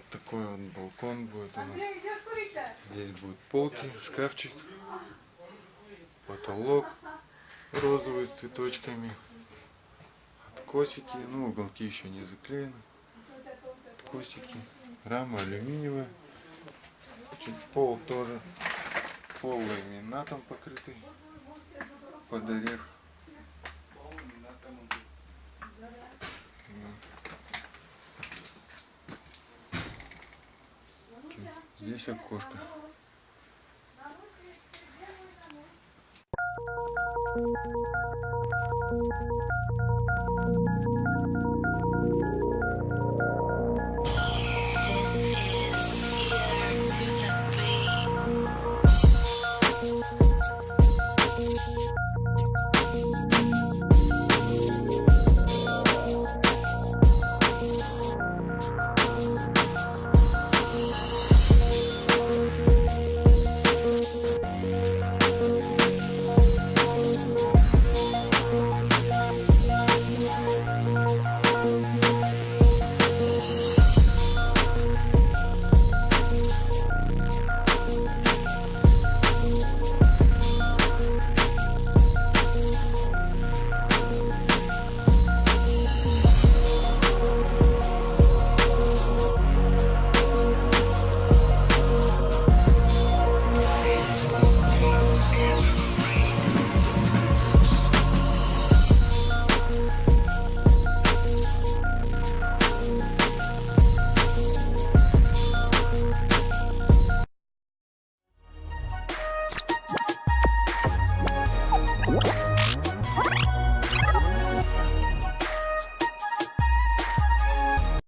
такой вот балкон будет у нас. Здесь будут полки, шкафчик, потолок розовый с цветочками, откосики, ну уголки еще не заклеены, откосики, рама алюминиевая, чуть пол тоже, пол ламинатом покрытый под орех. Здесь окошко.